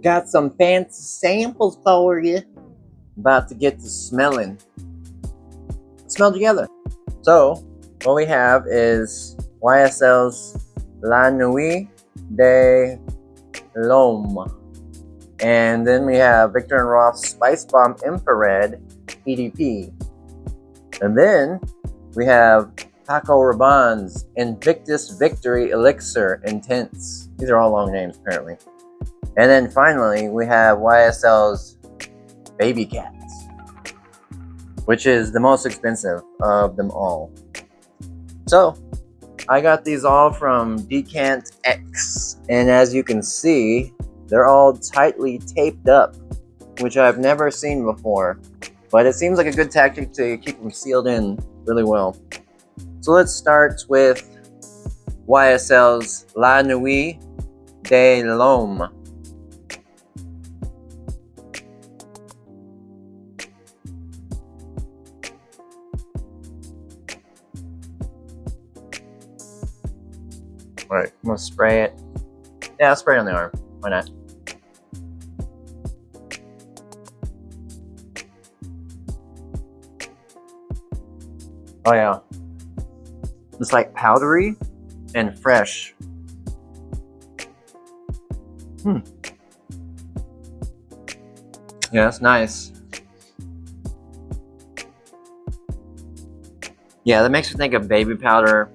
Got some fancy samples for you. About to get to smelling. Let's smell together. So, what we have is YSL's La Nuit de l'Homme. And then we have Victor and Rolf's Spicebomb Infrared EDP. And then we have Paco Rabanne's Invictus Victory Elixir Intense. These are all long names, apparently. And then finally, we have YSL's Babycat, which is the most expensive of them all. So, I got these all from Decant X. And as you can see, they're all tightly taped up, which I've never seen before. But it seems like a good tactic to keep them sealed in really well. So let's start with YSL's La Nuit de l'Homme. Alright, I'm gonna spray it. Yeah, I'll spray it on the arm. Why not? Oh yeah. It's like powdery and fresh. Yeah, that's nice. Yeah, that makes me think of baby powder.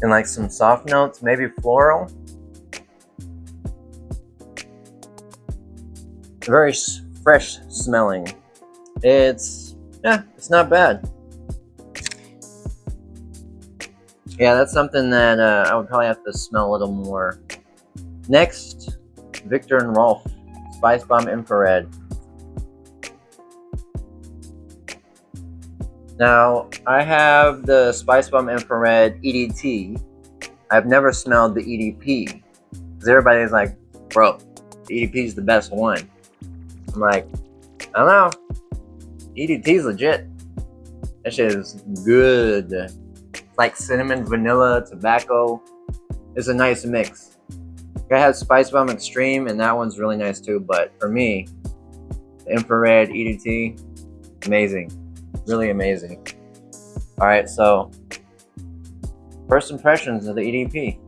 And like some soft notes, maybe floral. Very fresh smelling. It's not bad. Yeah, that's something that I would probably have to smell a little more. Next, Victor and Rolf Spicebomb Infrared. Now, I have the Spicebomb Infrared EDT. I've never smelled the EDP. Because everybody's like, bro, the EDP is the best one. I'm like, I don't know. EDT's legit. That shit is good. It's like cinnamon, vanilla, tobacco. It's a nice mix. I have Spicebomb Extreme, and that one's really nice too. But for me, the infrared EDT, amazing. Really amazing. Alright, so first impressions of the EDP.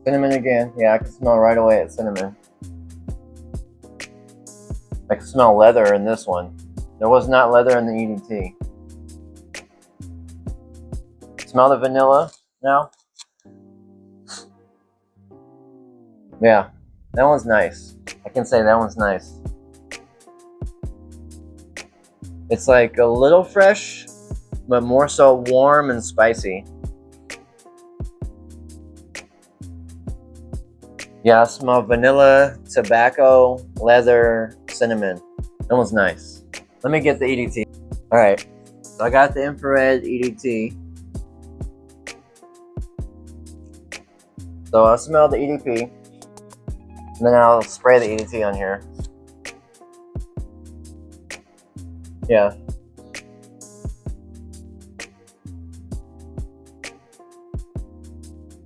Cinnamon again. Yeah, I can smell right away at cinnamon. I can smell leather in this one. There was not leather in the EDT. Smell the vanilla now? Yeah, that one's nice. I can say that one's nice. It's like a little fresh, but more so warm and spicy. Yeah, I smell vanilla, tobacco, leather, cinnamon. That one's nice. Let me get the EDT. Alright, so I got the infrared EDT. So I'll smell the EDP. And then I'll spray the EDT on here. Yeah.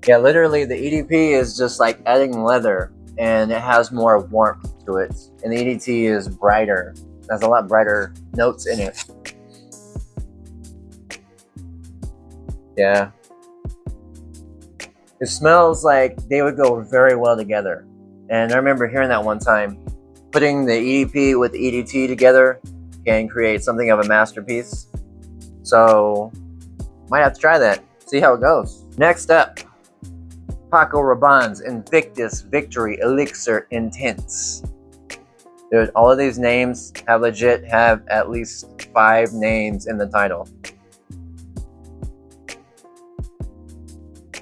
Yeah, literally the EDP is just like adding leather, and it has more warmth to it. And the EDT is brighter. It has a lot brighter notes in it. Yeah. It smells like they would go very well together. And I remember hearing that one time. Putting the EDP with the EDT together can create something of a masterpiece. So, might have to try that. See how it goes. Next up, Paco Rabanne's Invictus Victory Elixir Intense. Dude, all of these names have at least 5 names in the title.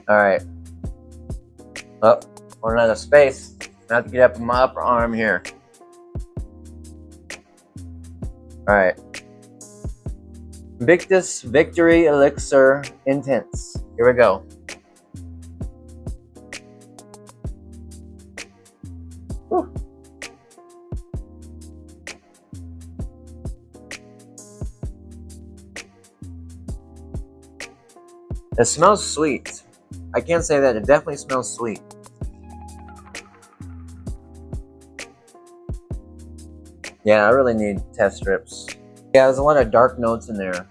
Alright. Oh, we're out of space. I have to get up in my upper arm here. Alright. Invictus Victory Elixir Intense. Here we go. Whew. It smells sweet. I can't say that. It definitely smells sweet. Yeah, I really need test strips. Yeah, there's a lot of dark notes in there.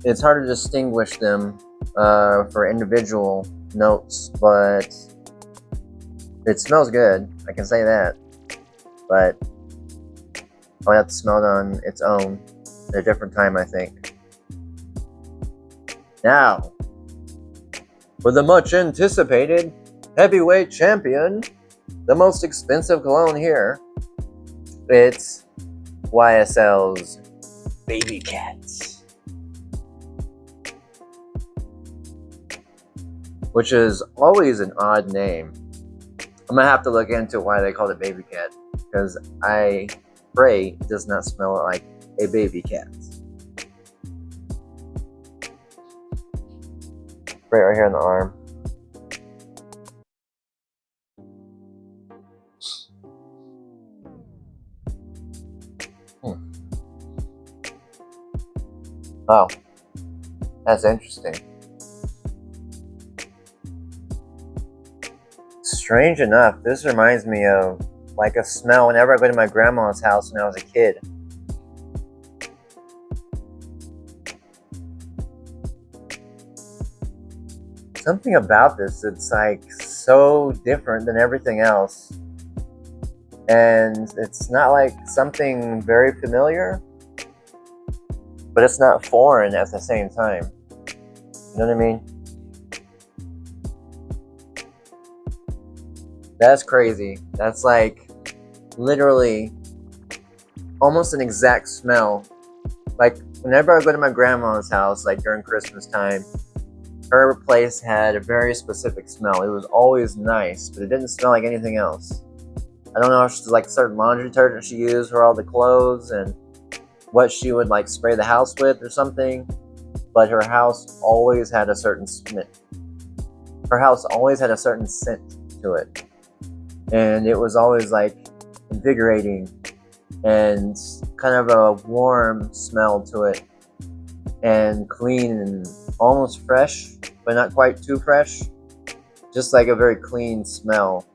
It's hard to distinguish them for individual notes, but it smells good. I can say that. But I'll have to smell it on its own at a different time, I think. Now, for the much anticipated heavyweight champion, the most expensive cologne here, it's YSL's Babycat, which is always an odd name. I'm gonna have to look into why they called it Babycat, because I pray it does not smell like a baby cat. Right here on the arm. Oh, that's interesting. Strange enough, this reminds me of like a smell whenever I go to my grandma's house when I was a kid. Something about this, it's like so different than everything else. And it's not like something very familiar, but it's not foreign at the same time. You know what I mean? That's crazy. That's like literally almost an exact smell. Like whenever I go to my grandma's house, like during Christmas time, her place had a very specific smell. It was always nice, but it didn't smell like anything else. I don't know if she's like a certain laundry detergent she used for all the clothes and what she would like spray the house with or something, but her house always had a certain scent. Her house always had a certain scent to it, and it was always like invigorating and kind of a warm smell to it, and clean and almost fresh, but not quite too fresh. Just like a very clean smell,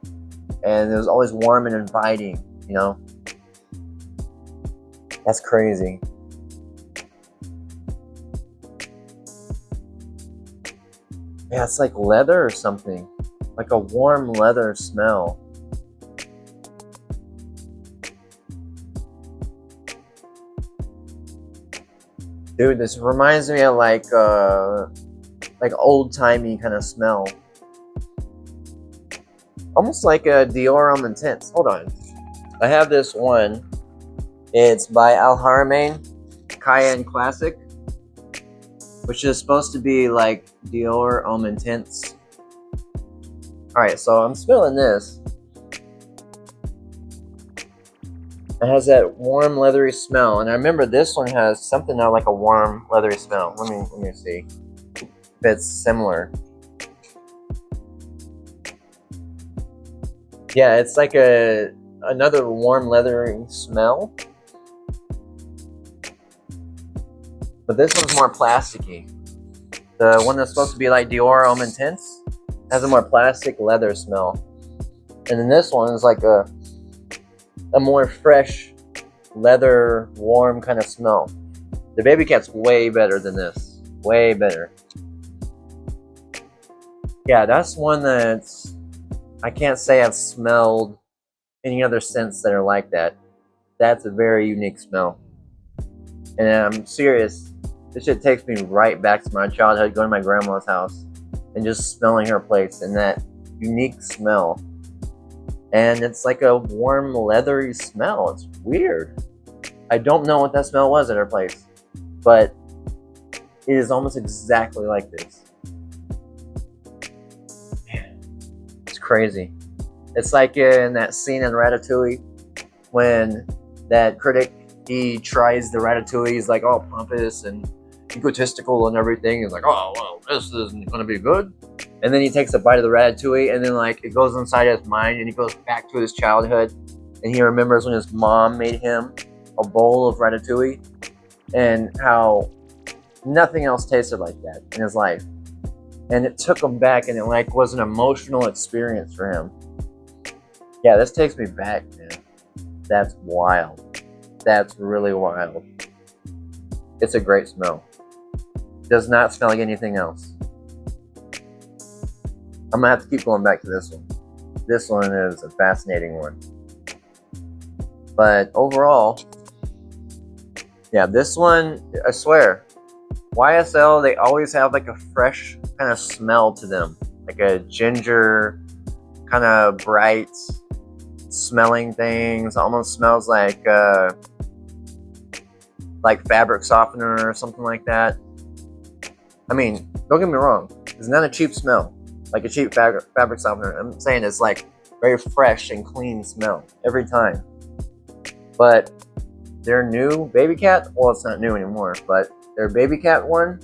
and it was always warm and inviting. You know. That's crazy. Yeah, it's like leather or something. Like a warm leather smell. Dude, this reminds me of like old-timey kind of smell. Almost like a Dior Homme Intense. Hold on. I have this one. It's by Al Haramain, Cayenne Classic, which is supposed to be like Dior Homme Intense. Alright, so I'm smelling this. It has that warm leathery smell, and I remember this one has something like a warm leathery smell. Let me see if it's similar. Yeah, it's like another warm leathery smell. But this one's more plasticky. The one that's supposed to be like Dior Homme Intense has a more plastic leather smell. And then this one is like a more fresh, leather, warm kind of smell. The Babycat's way better than this. Way better. Yeah, that's one that's... I can't say I've smelled any other scents that are like that. That's a very unique smell. And I'm serious. This shit takes me right back to my childhood, going to my grandma's house and just smelling her place and that unique smell. And it's like a warm, leathery smell. It's weird. I don't know what that smell was at her place, but it is almost exactly like this. Man, it's crazy. It's like in that scene in Ratatouille when that critic, he tries the ratatouille, he's like all pompous and egotistical and everything. He's like, oh, well, this isn't going to be good. And then he takes a bite of the ratatouille, and then like it goes inside his mind, and he goes back to his childhood, and he remembers when his mom made him a bowl of ratatouille, and how nothing else tasted like that in his life. and it took him back, and it like was an emotional experience for him. Yeah, this takes me back, man. That's wild. That's really wild. It's a great smell. Does not smell like anything else. I'm gonna have to keep going back to this one. This one is a fascinating one. But overall, yeah, this one, I swear, YSL, they always have like a fresh kind of smell to them. Like a ginger, kind of bright smelling things. Almost smells like fabric softener or something like that. I mean, don't get me wrong. It's not a cheap smell, like a cheap fabric softener. I'm saying it's like very fresh and clean smell every time. But their new Babycat, well, it's not new anymore, but their Babycat one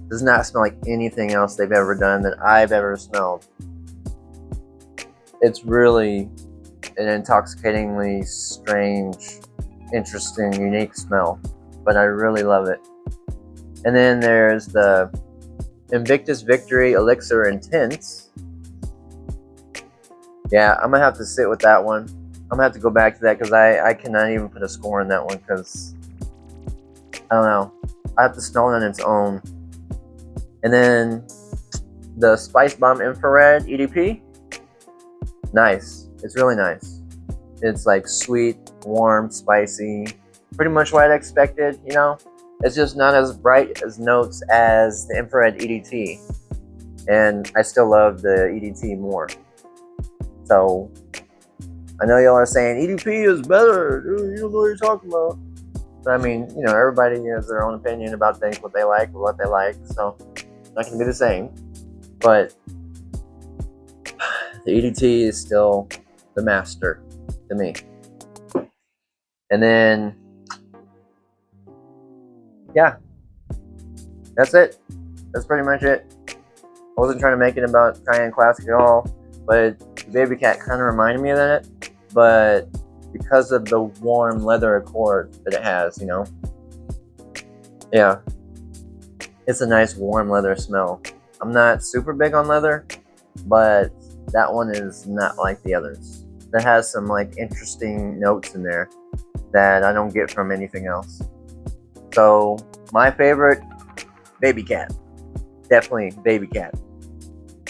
does not smell like anything else they've ever done that I've ever smelled. It's really an intoxicatingly strange, interesting, unique smell, but I really love it. And then there's the Invictus Victory Elixir Intense. Yeah, I'm gonna have to sit with that one. I'm gonna have to go back to that because I cannot even put a score on that one because I don't know. I have to smell it on its own. And then the Spicebomb Infrared EDP. Nice. It's really nice. It's like sweet, warm, spicy. Pretty much what I expected, you know? It's just not as bright as notes as the Infrared EDT. And I still love the EDT more. So, I know y'all are saying, EDP is better. You don't know what you're talking about. But I mean, you know, everybody has their own opinion about things, what they like, what they like. So, it's not going to be the same. But the EDT is still the master to me. And then, yeah, that's it. That's pretty much it. I wasn't trying to make it about Cayenne Classic at all, but Babycat kind of reminded me of that, but because of the warm leather accord that it has, you know? Yeah. It's a nice warm leather smell. I'm not super big on leather, but that one is not like the others. That has some like interesting notes in there that I don't get from anything else. So my favorite, Babycat. Definitely Babycat.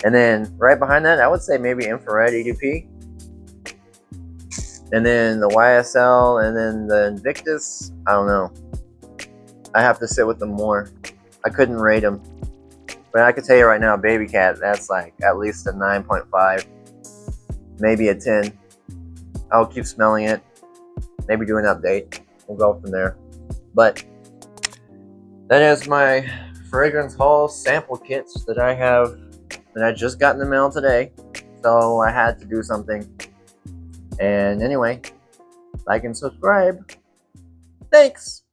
And then right behind that, I would say maybe Infrared EDP. And then the YSL, and then the Invictus. I don't know. I have to sit with them more. I couldn't rate them. But I can tell you right now, Babycat, that's like at least a 9.5. Maybe a 10. I'll keep smelling it. Maybe do an update. We'll go from there. But that is my fragrance haul sample kits that I have, that I just got in the mail today. So I had to do something. And anyway, like and subscribe. Thanks!